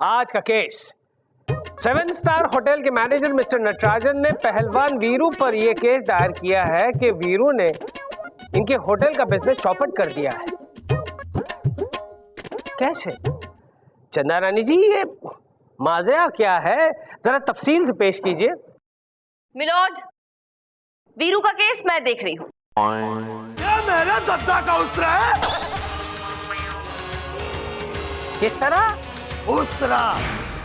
आज का case 7 star hotel के मैनेजर मिस्टर नटराजन ने पहलवान वीरू पर यह केस दायर किया है कि वीरू ने इनके होटल का बिजनेस चौपट कर दिया है। कैसे? चंदा रानी जी, ये माजरा क्या है, जरा तफसील से पेश कीजिए। मिलॉर्ड, वीरू का केस मैं देख रही हूँ। क्या मेरा दद्दा का उसरा है? किस तरह? उस तरह?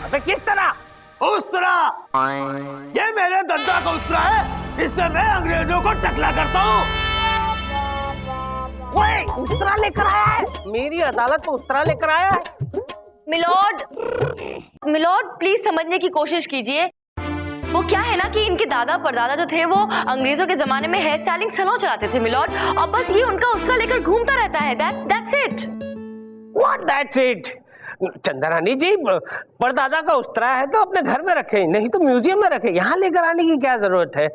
अबे किस तरह? उस तरह? ये मेरे दद्दा का उसरा है, इससे मैं अंग्रेजों को टकला करता हूँ। ओए, उसरा लेकर आया है, मेरी अदालत में उसरा लेकर आया है। मिलॉर्ड प्लीज समझने की कोशिश कीजिए। वो क्या है ना कि इनके दादा परदादा जो थे वो अंग्रेजों के जमाने में हेयर स्टाइलिंग सैलून चलाते थे मिलॉर्ड, और बस ये उनका उसरा लेकर घूमता रहता है। That's it. What that's it? चंदा रानी जी, परदादा का उस्तरा है तो अपने घर में रखें, नहीं तो म्यूजियम में रखें। यहाँ लेकर आने की क्या जरूरत है?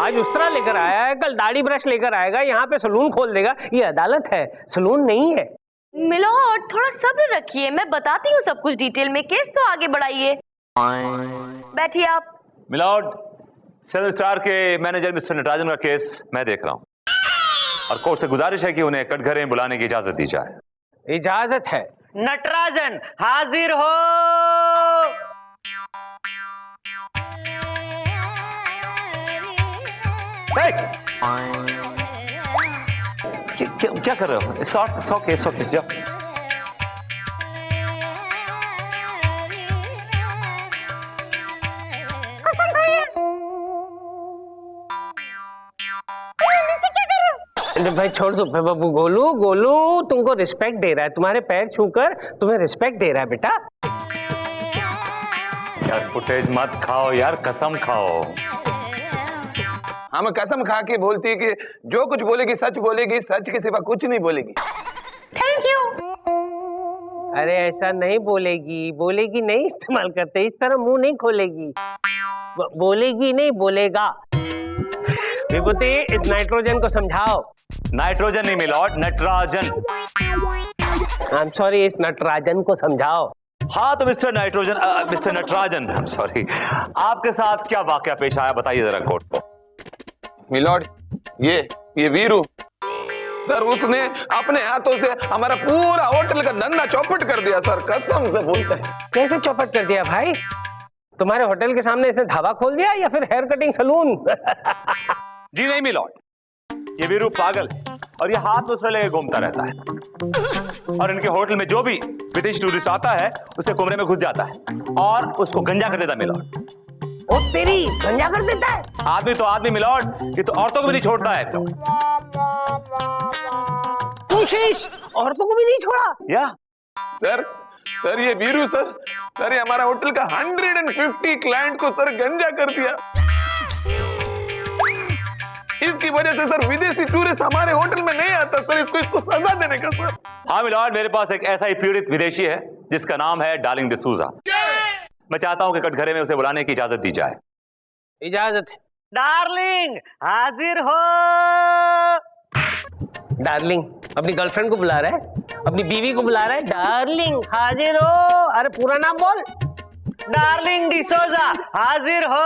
आज उस्तरा लेकर आया है, कल दाढ़ी ब्रश लेकर आएगा, यहाँ पे सलून खोल देगा। ये अदालत है, सलून नहीं है। मिलॉर्ड थोड़ा सब्र रखिए, मैं बताती हूँ सब कुछ डिटेल में। केस तो आगे बढ़ाइए, बैठिए आप। मिलॉर्ड, 7 स्टार के मैनेजर मिस्टर नटराजन का केस मैं देख रहा हूँ और कोर्ट से गुजारिश है कि उन्हें कटघरे बुलाने की इजाजत दी जाए। इजाजत है। नटराजन हाजिर हो। क्या कर रहे हो? सौ केस जाओ। भाई छोड़ दो बाबू। गोलू तुमको रिस्पेक्ट दे रहा है, तुम्हारे पैर छूकर तुम्हें रिस्पेक्ट दे रहा है बेटा। यार फुटेज मत खाओ यार, कसम खाओ। हमें कसम खा के बोलती है कि जो कुछ बोलेगी सच बोलेगी, सच के सिवा कुछ नहीं बोलेगी। Thank you. अरे ऐसा नहीं बोलेगी नहीं इस्तेमाल करते, इस तरह मुंह नहीं खोलेगी। बोलेगी नहीं, बोलेगा। विभूति, इस नाइट्रोजन को समझाओ। नाइट्रोजन नहीं milord, Natarajan. I am sorry, इस नटराजन को समझाओ। हाँ तो mister Natarajan, I am sorry, आपके साथ क्या वाकया पेश आया बताइए जरा कोर्ट को। मिलॉर्ड, ये वीरू सर, उसने अपने हाथों से हमारा पूरा होटल का धंधा चौपट कर दिया सर, कसम से बोलते हैं। कैसे चौपट कर दिया भाई? तुम्हारे होटल के सामने इसने ढाबा खोल दिया या फिर हेयर कटिंग सलून? जी नहीं मिलॉर्ड, ये वीरू पागल है और ये हाथ में उसमें लेके घूमता रहता है और इनके होटल में जो भी विदेशी टूरिस्ट आता है उसे कमरे में घुस जाता है और उसको गंजा कर देता है मिलॉर्ड। ओ तेरी, गंजा कर देता है? आदमी तो आदमी मिलॉर्ड, ये तो औरतों को भी नहीं छोड़ता है। कोशिश औरतों को भी नहीं छोड़ा या सर ये वीरू सर ये हमारा होटल का 150 क्लाइंट को सर गंजा कर दिया। इसकी वजह से सर विदेशी टूरिस्ट हमारे होटल में नहीं आता सर, इसको सजा देने का सर। हाँ मिलॉर्ड, मेरे पास एक ऐसा ही पीड़ित विदेशी है जिसका नाम है डार्लिंग डिसूजा। मैं चाहता हूं कि कटघरे में उसे बुलाने की इजाजत दी जाए। इजाजत है। डार्लिंग हाजिर हो। डार्लिंग अपनी गर्लफ्रेंड को बुला रहा है, अपनी बीवी को बुला रहा है। डार्लिंग हाजिर हो। अरे पूरा नाम बोल। डार्लिंग डिसूजा हाजिर हो।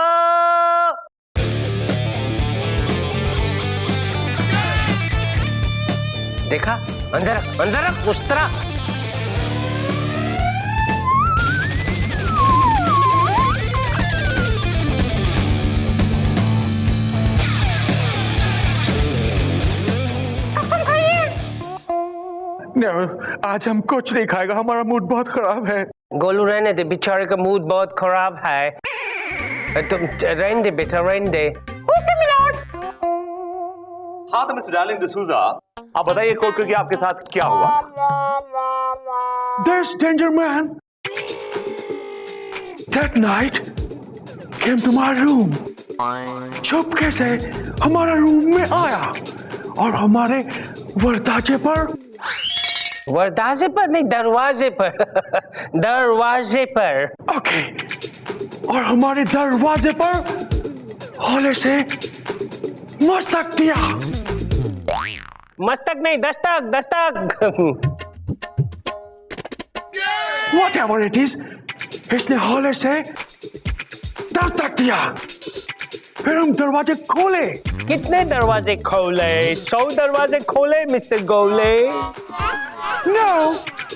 देखा, अंदर रख उस तरह। आज हम कुछ नहीं खाएगा, हमारा मूड बहुत खराब है। गोलू रहने दे, बेचारे का मूड बहुत खराब है। तुम रहने दे बेटा, रहने दे। Okay milord. हाँ तो मिस्टर डार्लिंग डिसूजा, आप बताइए कोर्ट के आपके साथ क्या हुआ? There's danger man. That night came to my room. चुपके से हमारा रूम में आया और हमारे दरवाजे पर नहीं, दरवाजे पर। ओके, और हमारे दरवाजे पर हौले से मस्तक दिया। मस्तक नहीं, दस्तक। whatever it is, इसने हौले से 10 तक दिया। फिर हम दरवाजे खोले। कितने दरवाजे खोले? 100 दरवाजे खोले मिस्टर गोले। No,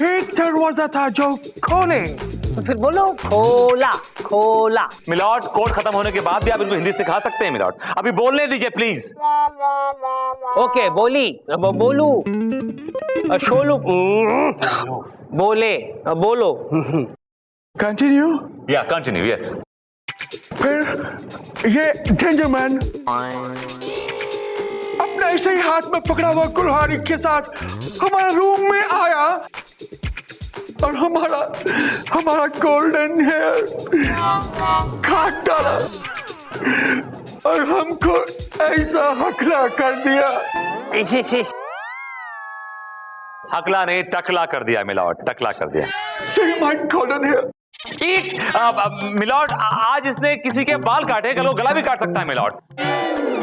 एक दरवाजा था जो खोले। तो फिर बोलो खोला खोला। मिलॉर्ड, कोड खत्म होने के बाद भी आप इनको हिंदी सिखा सकते हैं मिलॉर्ड। अभी बोलने दीजिए प्लीज। ओके बोली, अब बोलू शोलू बोले, अब बोलो। Continue। या कंटिन्यू, यस। फिर ये डेंजरमैन अपने ऐसे ही हाथ में पकड़ा हुआ कुल्हाड़ी के साथ हमारे रूम में आया और हमारा गोल्डन हेयर काट डाला और हमको ऐसा हकला कर दिया। हकला नहीं, टकला कर दिया मिलॉर्ड, टकला कर दिया। See my golden hair। Milord, आज इसने किसी के बाल काटे, कल वो गला भी काट सकता है milord.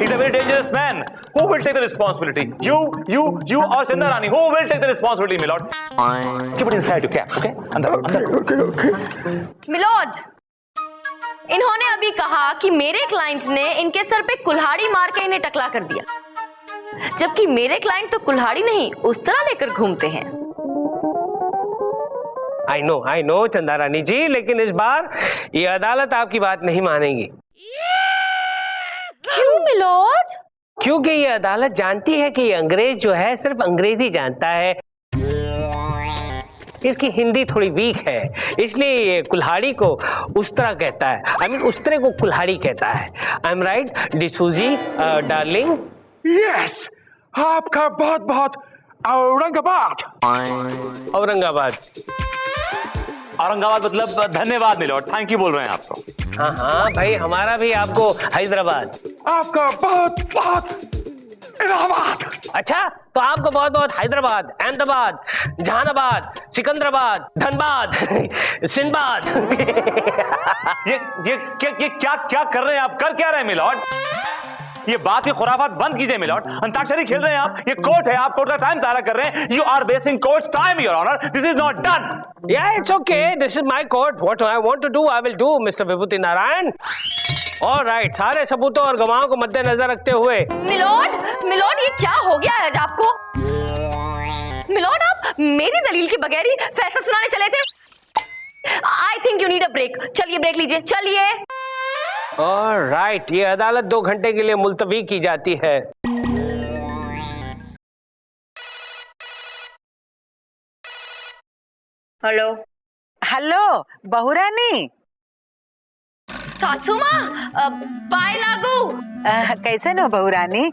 He's a very dangerous man. Who will take the responsibility? You or चंदा रानी? Who will take the responsibility, milord? Keep it inside your cap, okay? अंदर। Okay। मिलॉर्ड, इन्होंने अभी कहा कि मेरे क्लाइंट ने इनके सर पे कुल्हाड़ी मार के इन्हें टकला कर दिया, जबकि मेरे क्लाइंट तो कुल्हाड़ी नहीं उस्तरा लेकर घूमते हैं। आई नो चंदा रानी जी, लेकिन इस बार ये अदालत आपकी बात नहीं मानेगी। क्यों मिलॉर्ड? क्योंकि ये अदालत जानती है कि ये अंग्रेज जो है सिर्फ अंग्रेजी जानता है, इसकी हिंदी थोड़ी वीक है, इसलिए ये कुल्हाड़ी को उस्तरा कहता है। आई मीन उस्तरे को कुल्हाड़ी कहता है। आई एम राइट डिसूजी डार्लिंग? Yes, आपका बहुत बहुत औरंगाबाद। औरंगाबाद औरंगाबाद मतलब धन्यवाद मिलॉर्ड, थैंक यू बोल रहे हैं आपको। हाँ भाई, हमारा भी आपको हैदराबाद। आपका बहुत बहुत इलाहाबाद। अच्छा, तो आपको बहुत बहुत हैदराबाद, अहमदाबाद, जहानाबाद, सिकंदराबाद, धनबाद, सिंदबाद। ये क्या कर रहे हैं आप? कर क्या रहे हैं मिलॉर्ड? ये बात की खुराफात बंद कीजिए मिलॉर्ड। अंताक्षरी खेल रहे हैं आप। ये कोर्ट है, आप कोर्ट का टाइम ज़ाया कर रहे हैं। You are wasting court's time your honour. This is not done. Yeah, it's okay. This is my court. What I want to do, I will do, Mr. Vibhuti Narayan. All right, सारे सबूतों और गवाहों को मद्देनजर रखते हुए। मिलॉर्ड ये क्या हो गया है आपको? मिलॉर्ड, आप मेरी दलील के बगैर ही फैसला सुनाने चले थे। I think you need a break. चलिए ब्रेक लीजिए, चलिए। All right, ये अदालत 2 घंटे के लिए मुलतवी की जाती है। हेलो हेलो बहुरानी, सासू माँ, बाय लागू। कैसे हो बहुरानी?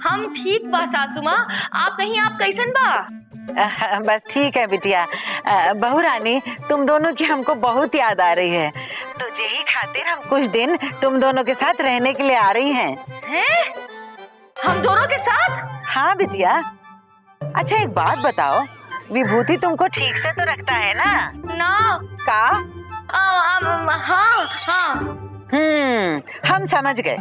हम ठीक बा सासू माँ, आप कैसन बा? बस ठीक है बिटिया। बहुरानी, तुम दोनों की हमको बहुत याद आ रही है, तो यही खातिर हम कुछ दिन तुम दोनों के साथ रहने के लिए आ रही हैं। हैं? हम दोनों के साथ? हाँ बिटिया। अच्छा एक बात बताओ, विभूति तुमको ठीक से तो रखता है ना? ना। का? हाँ। हम समझ गए।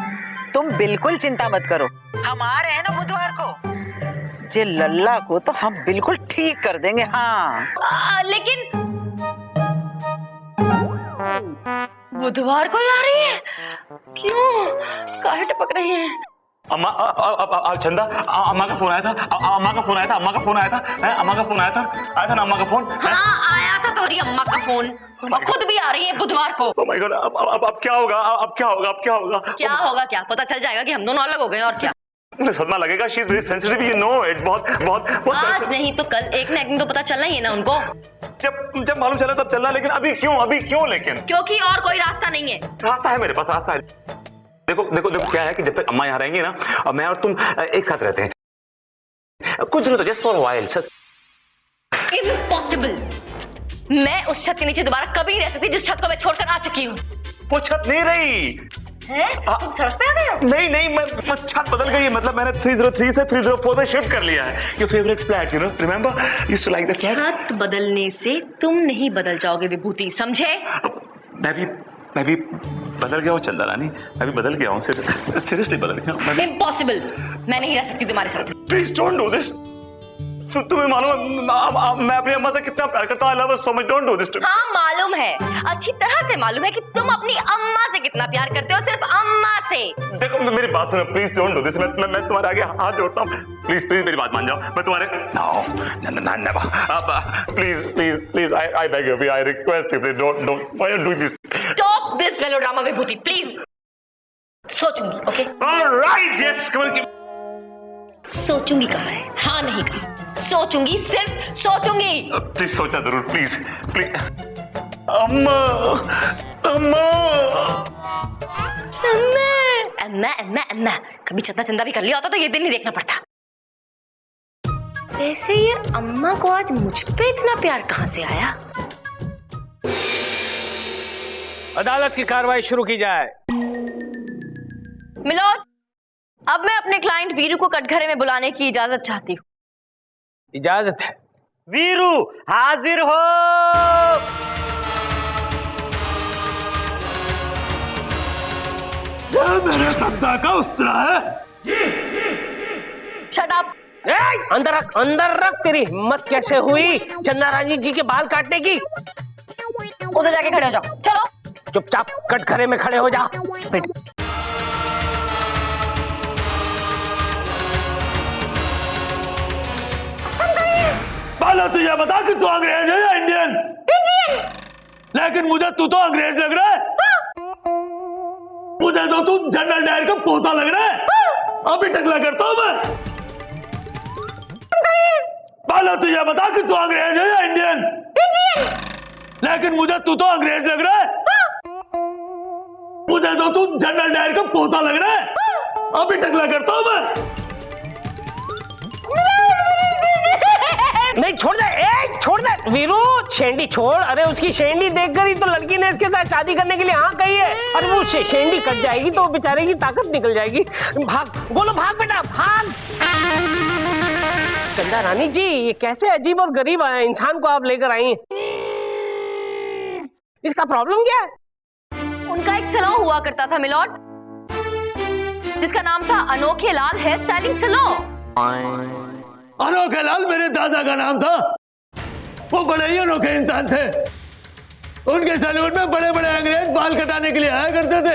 तुम बिल्कुल चिंता मत करो, हम आ रहे हैं ना बुधवार को। जे लल्ला को तो हम बिल्कुल ठीक कर देंगे। हाँ लेकिन बुधवार को ही आ रही है? क्यों? काहे टपक रही है? अम्मा, चंदा, अम्मा का फोन आया था। अम्मा का फोन आया था। अम्मा का फोन आया था ना? अम्मा का फोन। हाँ आया था तोरी अम्मा का फोन, और खुद भी आ रही है बुधवार को। Oh my God, अब क्या होगा? अब क्या होगा? क्या होगा? क्या पता चल जाएगा कि हम दोनों अलग हो गए, और क्या? मुझे सदमा लगेगा। She is very sensitive, you know it। बहुत आज नहीं तो कल एक ना एक दिन तो पता चलना ही है ना उनको। जब मालूम चला तब चलना, लेकिन अभी क्यों? लेकिन क्योंकि और कोई रास्ता नहीं है। रास्ता है, मेरे पास रास्ता है। देखो क्या है कि जब तक अम्मा यहाँ रहेंगी ना, और मैं और तुम एक साथ रहते हैं कुछ दिनों तक, जस्ट फॉर व्हाइल। इम्पॉसिबल। मैं उस छत के नीचे दोबारा कभी नहीं रह सकती जिस छत को मैं छोड़कर आ चुकी हूँ। वो छत नहीं रही है? तुम समझ पे आ गए हो? नहीं, मैं छत बदल गई है। मतलब मैंने 303 से 304 में शिफ्ट कर लिया है। Your favourite flat, you know, remember? Used to like that flat. छत बदलने से तुम नहीं बदल जाओगे विभूति, समझे? मैं भी बदल गया हूँ चंदा रानी, मैं भी बदल गया हूँ। सीरियसली बदल गया हूँ। इम्पॉसिबल। मैं नहीं रह सकती तुम्हारे साथ। Please don't do this. तुम्हें मालूम है मैं अपनी अम्मा से कितना प्यार करता हूँ। I love her so much, don't do this to me. हाँ मालूम है, अच्छी तरह से मालूम है कि तुम अपनी अम्मा से कितना प्यार करते हो, सिर्फ अम्मा से। देखो मेरी बात सुनो प्लीज, डोंट डू दिस। मैं तुम्हारे आगे हाथ जोड़ता हूँ, प्लीज प्लीज मेरी बात मान जाओ। मैं तुम्हारे please I beg you, I request you, please don't why are doing this. Stop this melodrama Vibhuti please. सोचूंगी, ओके? ऑलराइट, यस, कमल की सोचूंगी कहा है, हाँ नहीं कहा, सोचूंगी, सिर्फ सोचूंगी। प्लीज सोचना जरूर, प्लीज प्लीज। अम्मा अम्मा अम्मा अम्मा अम्मा, कभी चंदा चंदा भी कर लिया होता तो ये दिन नहीं देखना पड़ता। वैसे ये अम्मा को आज मुझ पे इतना प्यार कहाँ से आया? अदालत की कार्रवाई शुरू की जाए। मिलोद, अब मैं अपने क्लाइंट वीरू को कटघरे में बुलाने की इजाजत चाहती हूँ। इजाजत है। वीरू हाजिर हो। मेरे दादा का उस्तरा है। Shut up. अंदर रख। तेरी हिम्मत कैसे हुई चंदा रानी जी के बाल काटने की? उधर जाके खड़े हो जाओ, चलो। चुपचाप कटघरे में खड़े हो जा। पहले तो ये बता कि तू अंग्रेज है या इंडियन? लेकिन मुझे तू तो अंग्रेज लग रहा है। मुझे तो तू जनरल डायर का पोता लग रहा है। अभी टकला करता हूं मैं। पहले तो ये बता कि तू अंग्रेज है या इंडियन? लेकिन मुझे तू तो अंग्रेज लग रहा है। मुझे तो तू जनरल डायर का पोता लग रहा है। अभी टकला करता हूं मैं। नहीं छोड़ दे, छोड़ दे वीरू, शेंडी छोड़। अरे उसकी शेंडी देखकर ही तो लड़की ने इसके साथ शादी करने के लिए हाँ कही है। अरे वो शेंडी कट जाएगी तो बेचारे की ताकत निकल जाएगी। भाग, बोलो भाग बेटा, भाग। चंदा रानी जी, ये कैसे अजीब और गरीब इंसान को आप लेकर आई हैं? इसका प्रॉब्लम क्या है? उनका एक सैलून हुआ करता था मिलोड, जिसका नाम था अनोखे लाल हेयर स्टाइलिंग सैलून। अनोखे लाल मेरे दादा का नाम था। वो बड़े ही अनोखे इंसान थे। उनके सैलून में बड़े बड़े अंग्रेज बाल कटाने के लिए आया करते थे।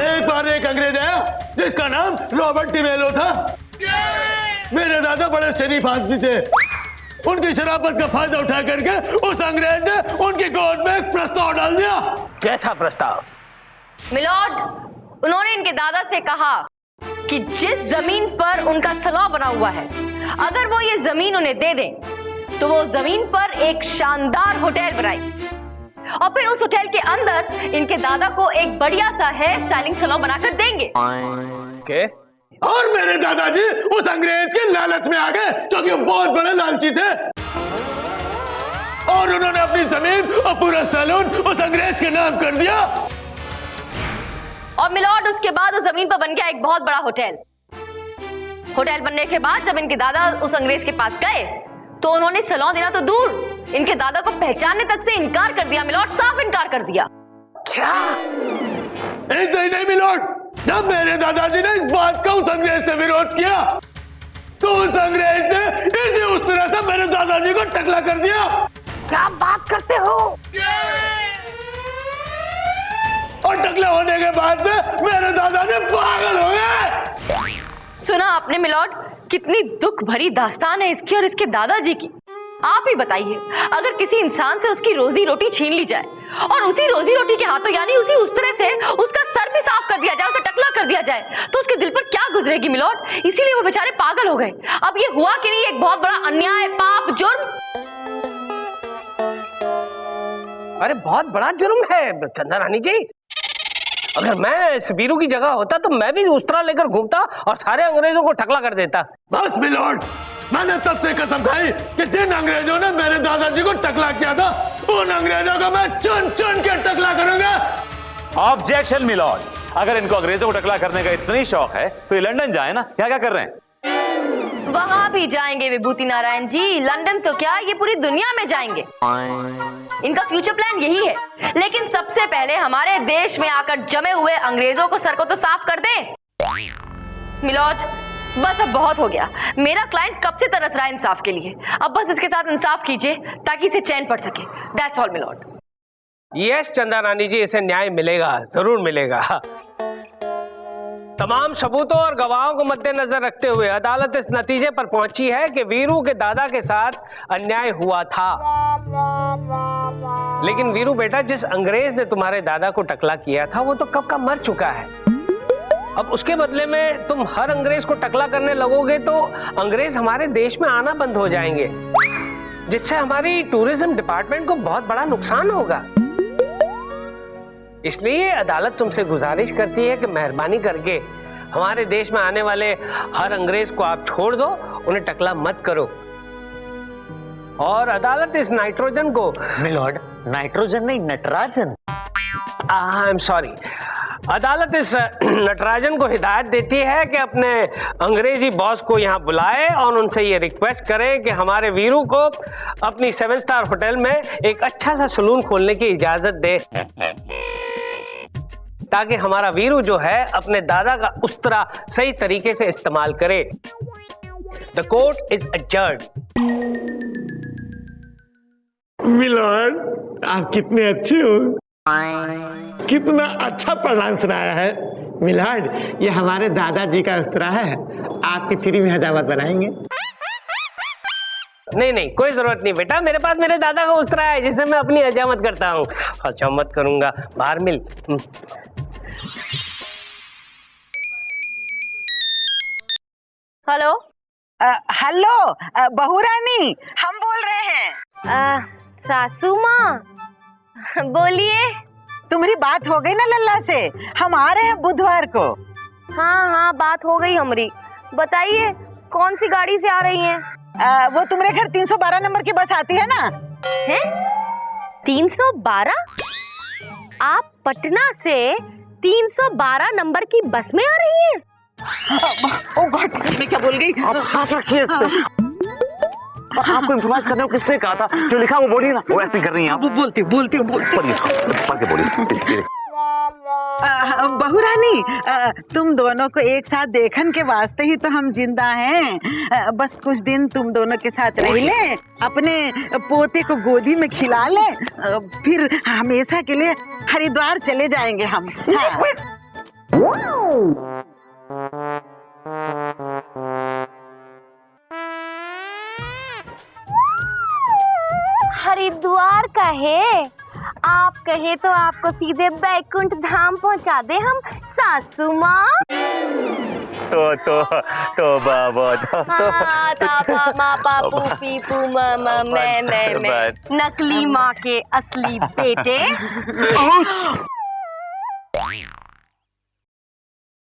एक बार एक अंग्रेज आया जिसका नाम रॉबर्ट टिमेलो था। मेरे दादा बड़े शरीफ आदमी थे। उनकी शराफत का फायदा उठा करके उस अंग्रेज ने उनकी गोद में एक प्रस्ताव डाल दिया। कैसा प्रस्ताव? मिलोड, उन्होंने इनके दादा से कहा कि जिस जमीन पर उनका सैलून बना हुआ है, अगर वो ये जमीन उन्हें दे दें तो वो जमीन पर एक शानदार होटल बनाए और फिर उस होटल के अंदर इनके दादा को एक बढ़िया सा हेयर स्टाइलिंग सैलून बनाकर देंगे। के? और मेरे दादाजी उस अंग्रेज के लालच में आ गए क्योंकि वो बहुत बड़े लालची थे और उन्होंने अपनी जमीन और पूरा सैलून उस अंग्रेज के नाम कर दिया। और मिलोड, उसके बाद उस जमीन पर बन गया एक बहुत बड़ा होटल। होटल बनने के बाद जब इनके दादा उस अंग्रेज के पास गए तो उन्होंने सैलून देना तो दूर, इनके दादा को पहचानने तक से इनकार कर दिया मिलोड, साफ इनकार कर दिया। क्या? नहीं मिलोड, जब मेरे दादाजी ने इस बात का उस अंग्रेज से विरोध किया तो उस अंग्रेज ने इसे उस तरह से मेरे दादाजी को टकला कर दिया। क्या बात करते हो? और टकला होने के बाद में मेरे दादाजी पागल हो गए। सुना आपने मिलोड, कितनी दुख भरी दास्तान है इसकी और इसके दादाजी की। आप ही बताइए, अगर किसी इंसान से उसकी रोजी रोटी छीन ली जाए और उसी रोजी रोटी के हाथों यानी उसी उस तरह से उसका सर भी साफ कर दिया जाए, उसे टकला कर दिया जाए, तो उसके दिल पर क्या गुजरेगी मिलोड? इसीलिए वो बेचारे पागल हो गए। अब ये हुआ कि नहीं एक बहुत बड़ा अन्याय, पाप, जुर्म। अरे बहुत बड़ा जुर्म है चंदा रानी जी। अगर मैं इस वीरू की जगह होता तो मैं भी उस तरह लेकर घूमता और सारे अंग्रेजों को टकला कर देता। बस मिलोड, मैंने तब से कसम खाई कि जिन अंग्रेजों ने मेरे दादाजी को टकला किया था उन अंग्रेजों को मैं चुन चुन के टकला करूंगा। ऑब्जेक्शन मिलॉर्ड, अगर इनको अंग्रेजों को टकला करने का इतना ही शौक है तो ये लंदन जाए ना। क्या क्या कर रहे हैं? वहां भी जाएंगे विभूति नारायण जी, लंदन तो क्या, ये पूरी दुनिया में जाएंगे। इनका फ्यूचर प्लान यही है, लेकिन सबसे पहले हमारे देश में आकर जमे हुए अंग्रेजों को सर को तो साफ कर दें। मिलोड, बस अब बहुत हो गया। मेरा क्लाइंट कब से तरस रहा है इंसाफ के लिए। अब बस इसके साथ इंसाफ कीजिए ताकि इसे चैन पड़ सके। That's all milord. यस चंदा रानी जी, इसे न्याय मिलेगा, जरूर मिलेगा। तमाम सबूतों और गवाहों को मद्देनजर रखते हुए अदालत इस नतीजे पर पहुंची है कि वीरू के दादा के साथ अन्याय हुआ था। लेकिन वीरू बेटा, जिस अंग्रेज ने तुम्हारे दादा को टकला किया था वो तो कब का मर चुका है। अब उसके बदले में तुम हर अंग्रेज को टकला करने लगोगे तो अंग्रेज हमारे देश में आना बंद हो जाएंगे, जिससे हमारी टूरिज्म डिपार्टमेंट को बहुत बड़ा नुकसान होगा। इसलिए अदालत तुमसे गुजारिश करती है कि मेहरबानी करके हमारे देश में आने वाले हर अंग्रेज को आप छोड़ दो, उन्हें टकला मत करो। और अदालत इस नाइट्रोजन को मिलॉर्ड, नाइट्रोजन नहीं, नटराजन। आई एम सॉरी, अदालत इस नटराजन को हिदायत देती है कि अपने अंग्रेजी बॉस को यहाँ बुलाए और उनसे ये रिक्वेस्ट करे कि हमारे वीरू को अपनी 7 स्टार होटल में एक अच्छा सा सलून खोलने की इजाजत दे, ताकि हमारा वीरू जो है अपने दादा का उस्तरा सही तरीके से इस्तेमाल करे। The court is adjourned. Milord, आप कितने अच्छे हो, कितना अच्छा प्रणाम सुनाया है। मिलॉर्ड, ये हमारे दादाजी का उस्तरा है, आपकी फ्री में हजामत बनाएंगे। नहीं नहीं, कोई जरूरत नहीं बेटा, मेरे पास मेरे दादा का उस्तरा है जिसे मैं अपनी हजामत करता हूँ। हजामत करूंगा, बाहर मिल। हेलो। हेलो बहू रानी, हम बोल रहे हैं। सासू माँ, बोलिए। तुम्हारी बात हो गई ना लल्ला से? हम आ रहे हैं बुधवार को। हाँ हाँ, बात हो गई हमारी। बताइए कौन सी गाड़ी से आ रही हैं? वो तुम्हारे घर 312 नंबर की बस आती है ना? हैं? 312? आप पटना से 312 नंबर की बस में आ रही हैं? ओ गॉड, मैं क्या बोल गई? आप हाथ रखिए इस पे। आपको इम्प्रोवाइज करने को किसने कहा था? जो लिखा वो बोलिए ना। वो एक्टिंग कर रही हैं आप। बोलती पढ़िए इसको, पढ़ के बोलिए। बहू रानी, तुम दोनों को एक साथ देखने के वास्ते ही तो हम जिंदा हैं। बस कुछ दिन तुम दोनों के साथ रह ले, अपने पोते को गोदी में खिला ले, फिर हमेशा के लिए हरिद्वार चले जाएंगे हम। हाँ। हरिद्वार का है? आप कहे तो आपको सीधे बैकुंठ धाम पहुंचा दे हम, सासू माँ। तो बाबा मैं नकली माँ के असली बेटे।